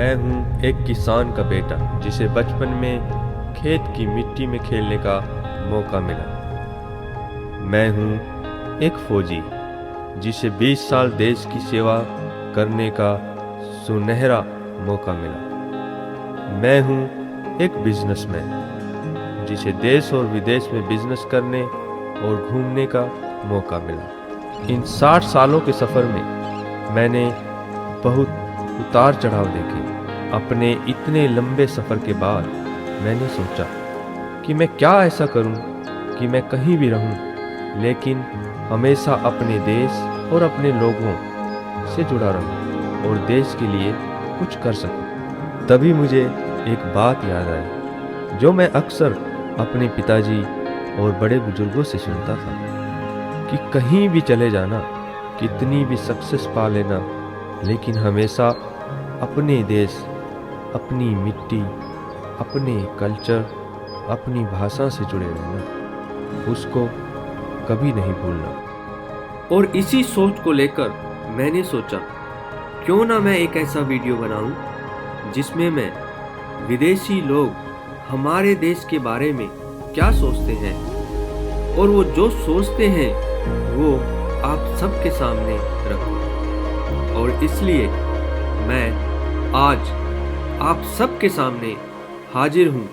मैं हूँ एक किसान का बेटा जिसे बचपन में खेत की मिट्टी में खेलने का मौका मिला। मैं हूँ एक फौजी जिसे 20 साल देश की सेवा करने का सुनहरा मौका मिला। मैं हूँ एक बिजनेसमैन जिसे देश और विदेश में बिजनेस करने और घूमने का मौका मिला। इन 60 सालों के सफ़र में मैंने बहुत उतार चढ़ाव देखे। अपने इतने लंबे सफ़र के बाद मैंने सोचा कि मैं क्या ऐसा करूं कि मैं कहीं भी रहूं लेकिन हमेशा अपने देश और अपने लोगों से जुड़ा रहूं और देश के लिए कुछ कर सकूं। तभी मुझे एक बात याद आई जो मैं अक्सर अपने पिताजी और बड़े बुजुर्गों से सुनता था कि कहीं भी चले जाना, कितनी भी सक्सेस पा लेना, लेकिन हमेशा अपने देश, अपनी मिट्टी, अपने कल्चर, अपनी भाषा से जुड़े रहना, उसको कभी नहीं भूलना। और इसी सोच को लेकर मैंने सोचा क्यों ना मैं एक ऐसा वीडियो बनाऊं जिसमें मैं विदेशी लोग हमारे देश के बारे में क्या सोचते हैं और वो जो सोचते हैं वो आप सबके सामने रखूं। और इसलिए मैं आज आप सबके सामने हाजिर हूँ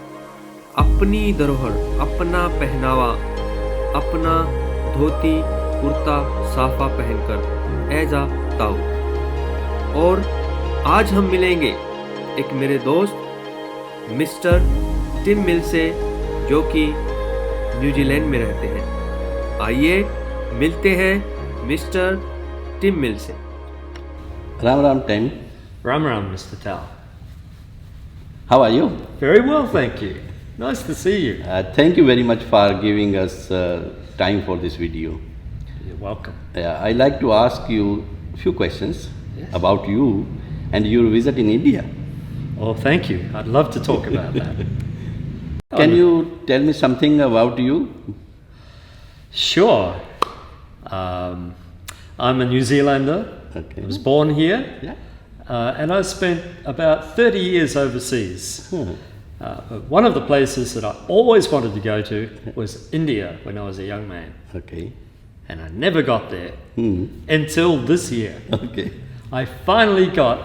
अपनी धरोहर, अपना पहनावा, अपना धोती कुर्ता साफा पहनकर एज अ ताऊ। और आज हम मिलेंगे एक मेरे दोस्त मिस्टर टिम मिल से जो कि न्यूजीलैंड में रहते हैं। आइए मिलते हैं मिस्टर टिम मिल से। Ram Ram Tim. Ram Ram, Mr. Tao. How are you? Very well, thank you. Nice to see you. Thank you very much for giving us time for this video. You're welcome. I'd like to ask you a few questions about you and your visit in India. Oh, thank you. I'd love to talk about that. Can you tell me something about you? Sure. I'm a New Zealander. Okay. I was born here. Yeah. And I spent about 30 years overseas. One of the places that I always wanted to go to was India when I was a young man. Okay. And I never got there until this year. Okay. I finally got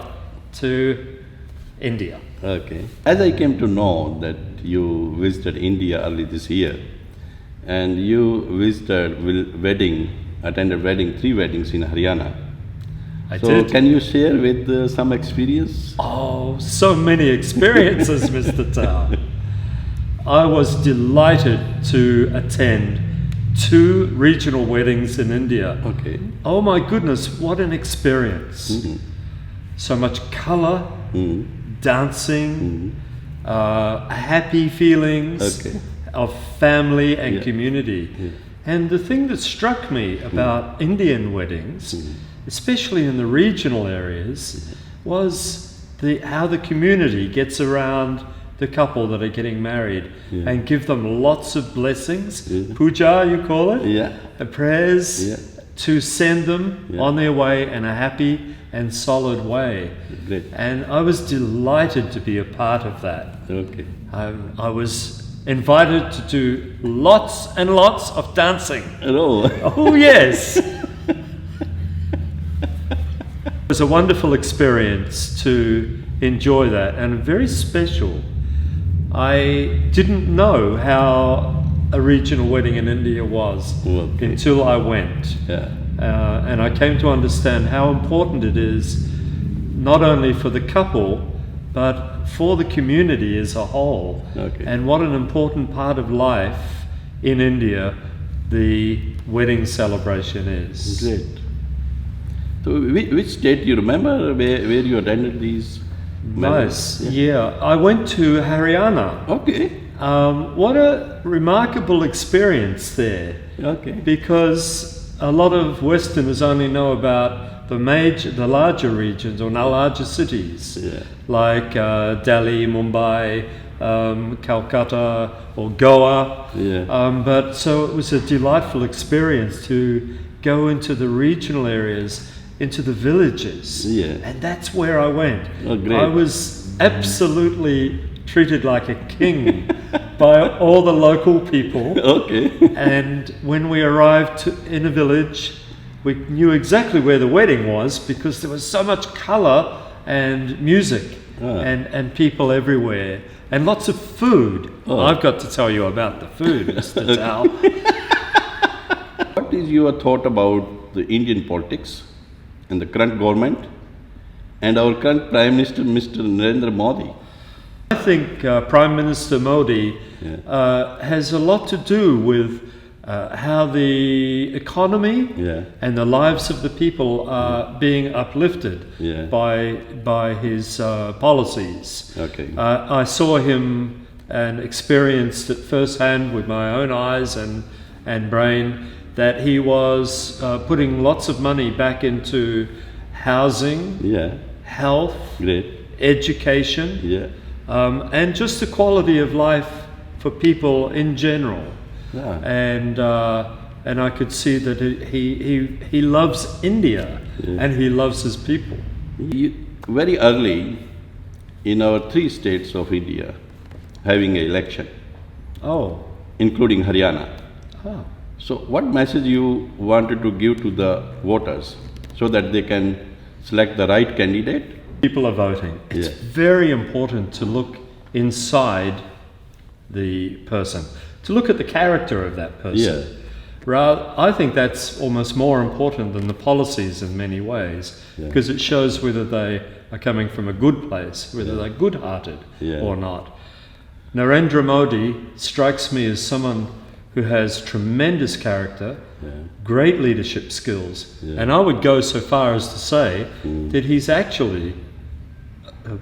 to India. Okay. As I came to know that you visited India early this year, and you visited attended 3 weddings in Haryana. I So did. can you share with some experience? Oh, so many experiences, Mr. Tao. I was delighted to attend 2 regional weddings in India. Okay. Oh my goodness, what an experience. So much color, dancing, happy feelings of family and community. And the thing that struck me about Indian weddings, especially in the regional areas, was how the community gets around the couple that are getting married and give them lots of blessings, puja you call it, prayers to send them on their way in a happy and solid way. Great. And I was delighted to be a part of that. Okay. I was invited to do lots and lots of dancing. Hello. Oh yes. It was a wonderful experience to enjoy that and very special. I didn't know how a regional wedding in India was until I went. Yeah. And I came to understand how important it is not only for the couple but for the community as a whole. Okay. And what an important part of life in India the wedding celebration is. Great. So which state you remember where you attended these? Nice. Yeah. I went to Haryana. Okay. What a remarkable experience there. Okay. Because a lot of Westerners only know about the larger regions or larger cities like Delhi, Mumbai, Calcutta or Goa. But so it was a delightful experience to go into the regional areas into the villages. Yeah. And that's where I went. Oh, great. I was absolutely treated like a king by all the local people. Okay. And when we arrived in a village, we knew exactly where the wedding was because there was so much colour and music and people everywhere and lots of food. Oh. I've got to tell you about the food, Mr. Tal. What is your thought about the Indian politics and the current government and our current Prime Minister, Mr. Narendra Modi? I think Prime Minister Modi has a lot to do with how the economy and the lives of the people are being uplifted by his policies. Okay. I saw him and experienced it firsthand with my own eyes and brain that he was putting lots of money back into housing, health, Great. education, and just the quality of life for people in general. And I could see that he loves India and he loves his people. Very early in our 3 states of India having an election, including Haryana. So what message you wanted to give to the voters so that they can select the right candidate? People are voting. It's very important to look inside the person, to look at the character of that person. I think that's almost more important than the policies in many ways, because it shows whether they are coming from a good place, whether they're good-hearted or not. Narendra Modi strikes me as someone who has tremendous character, great leadership skills, and I would go so far as to say that he's actually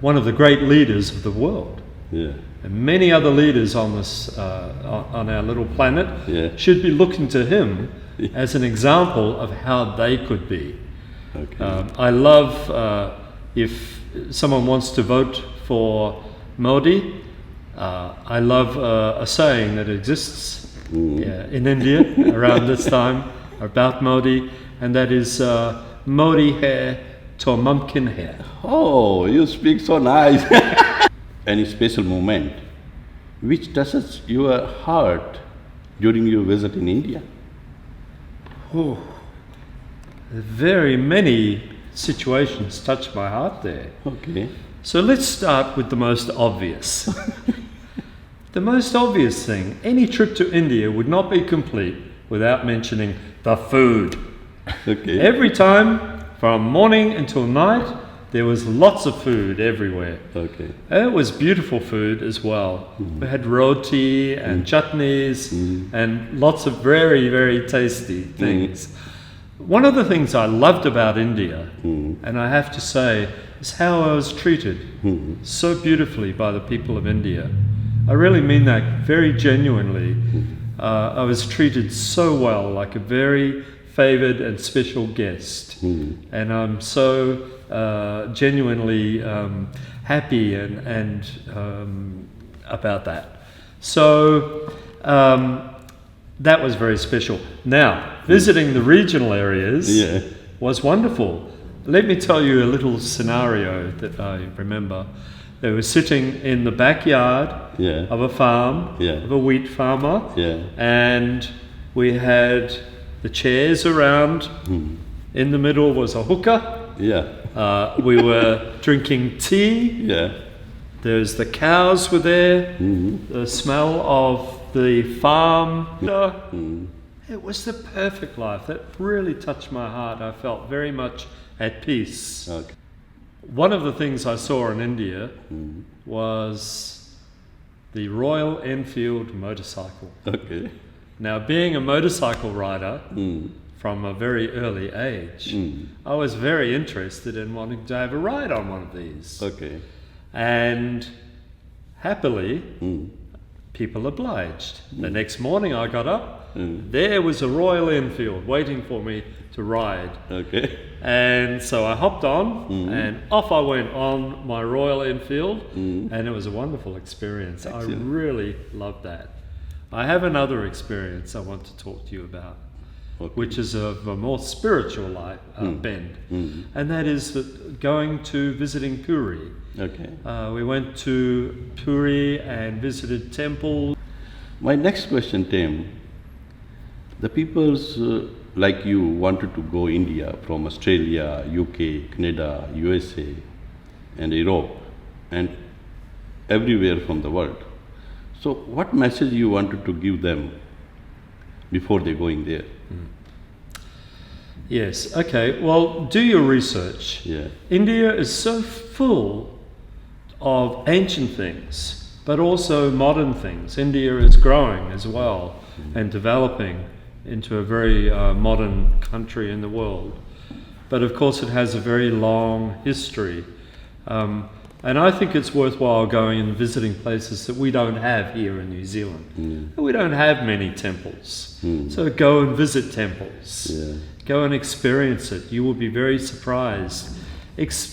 one of the great leaders of the world. And many other leaders on this, on our little planet, should be looking to him as an example of how they could be. I love if someone wants to vote for Modi. I love a saying that exists in India around this time about Modi, and that is Modi hai to mumkin hai. Oh, you speak so nice. Any special moment which touches your heart during your visit in India? Very many situations touch my heart there. Okay. So let's start with the most obvious. The most obvious thing, any trip to India would not be complete without mentioning the food. Okay. Every time, from morning until night, there was lots of food everywhere. Okay. And it was beautiful food as well. We had roti and chutneys and lots of very, very tasty things. One of the things I loved about India, and I have to say, is how I was treated so beautifully by the people of India. I really mean that very genuinely. I was treated so well, like a very favoured and special guest. And I'm so genuinely happy and about that. So that was very special. Now, visiting the regional areas was wonderful. Let me tell you a little scenario that I remember. They were sitting in the backyard of a farm, of a wheat farmer, and we had the chairs around. In the middle was a hookah. We were drinking tea. There's the cows were there. The smell of the farm. It was the perfect life. That really touched my heart. I felt very much at peace. One of the things I saw in India was the Royal Enfield motorcycle. Now, being a motorcycle rider from a very early age, I was very interested in wanting to have a ride on one of these. And happily, people obliged. The next morning I got up, there was a Royal Enfield waiting for me to ride. And so I hopped on and off I went on my Royal Enfield, and it was a wonderful experience. I really loved that. I have another experience I want to talk to you about. which is of a more spiritual bend, and that is that going to visiting Puri. Okay. We went to Puri and visited temples. My next question, Tim. The peoples like you wanted to go India from Australia, UK, Canada, USA, and Europe, and everywhere from the world. So, what message you wanted to give them before they going there? Yes. Okay. Well, do your research. Yeah. India is so full of ancient things, but also modern things. India is growing as well and developing into a very modern country in the world. But of course it has a very long history. And I think it's worthwhile going and visiting places that we don't have here in New Zealand. We don't have many temples. So go and visit temples. Yeah. Go and experience it. You will be very surprised.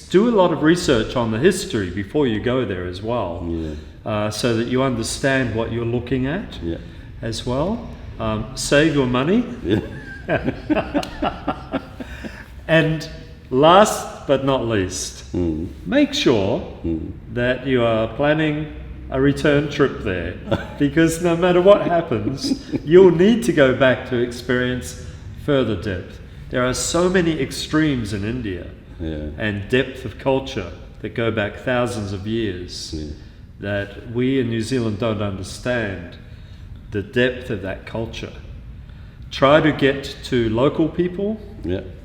Do a lot of research on the history before you go there as well, so that you understand what you're looking at as well. Save your money. And last but not least, make sure that you are planning a return trip there, because no matter what happens, you'll need to go back to experience further depth. There are so many extremes in India and depth of culture that go back thousands of years that we in New Zealand don't understand the depth of that culture. Try to get to local people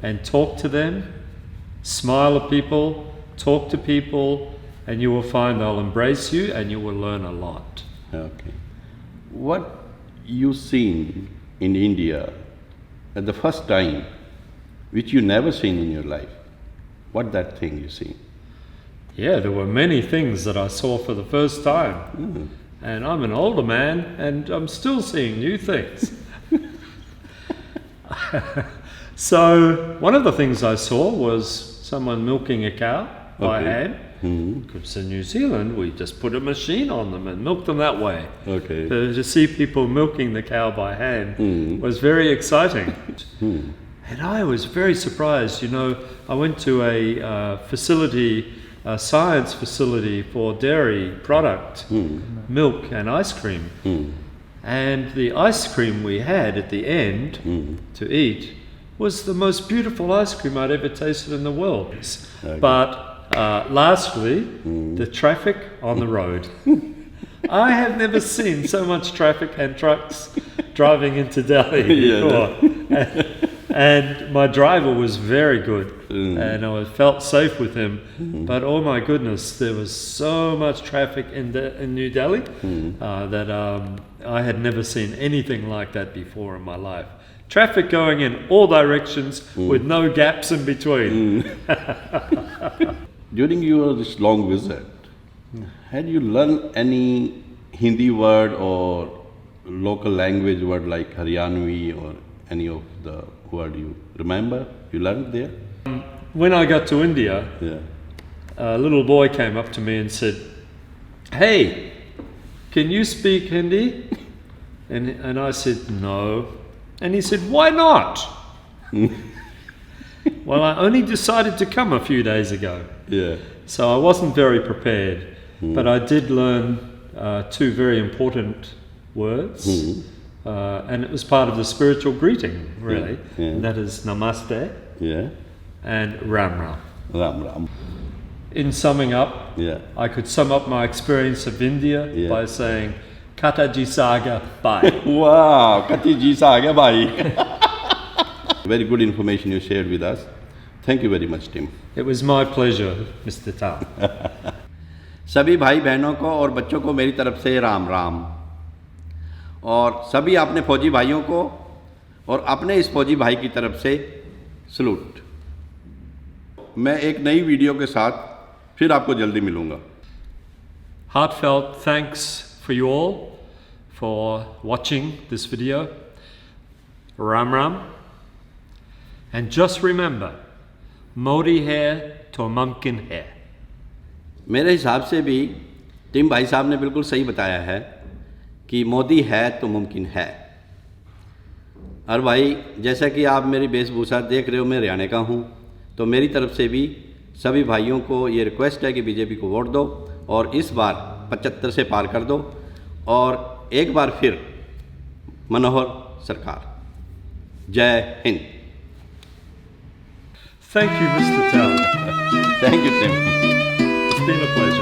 and talk to them, smile at people, talk to people, and you will find they'll embrace you and you will learn a lot. Okay. What you seen in India at the first time, which you never seen in your life? What that thing you seen? Yeah, there were many things that I saw for the first time. And I'm an older man and I'm still seeing new things. So one of the things I saw was someone milking a cow by hand. Because in New Zealand we just put a machine on them and milk them that way. Okay. To see people milking the cow by hand was very exciting. And I was very surprised. You know, I went to a facility, a science facility for dairy product, milk and ice cream. And the ice cream we had at the end to eat was the most beautiful ice cream I'd ever tasted in the world. Okay. But lastly, the traffic on the road. I have never seen so much traffic and trucks driving into Delhi before. And my driver was very good, and I felt safe with him. But oh my goodness, there was so much traffic in New Delhi that I had never seen anything like that before in my life. Traffic going in all directions with no gaps in between. During this long visit, had you learned any Hindi word or local language word like Haryanvi or any of the word you remember? You learned there? When I got to India, a little boy came up to me and said, "Hey, can you speak Hindi?" And I said, "No." And he said, "Why not?" Well, I only decided to come a few days ago. So I wasn't very prepared, but I did learn two very important words, and it was part of the spiritual greeting, really. And that is Namaste and Ram Ram. Ram Ram. In summing up, I could sum up my experience of India by saying, Kata ji saga bye. Wow, Kati ji saga bye. Very good information you shared with us. Thank you very much, Tim. It was my pleasure, Mr. Tam. सभी भाई बहनों को और बच्चों को मेरी तरफ से राम राम, और सभी अपने फौजी भाइयों को और अपने इस फौजी भाई की तरफ से सलूट। मैं एक नई वीडियो के साथ फिर आपको जल्दी मिलूँगा। Heartfelt thanks for you all for watching this video. Ram Ram. And just remember, Modi hai to mumkin hai. मेरे हिसाब से भी टिम भाई साहब ने बिल्कुल सही बताया है कि मोदी है तो मुमकिन है। और भाई जैसा कि आप मेरी वेशभूषा देख रहे हो, मैं हरियाणा का हूँ, तो मेरी तरफ से भी सभी भाइयों को ये रिक्वेस्ट है कि बीजेपी को वोट दो और इस बार 75 से पार कर दो और एक बार फिर मनोहर सरकार। जय Hind. Thank you, Mr. Tao. Thank you. It's been a pleasure.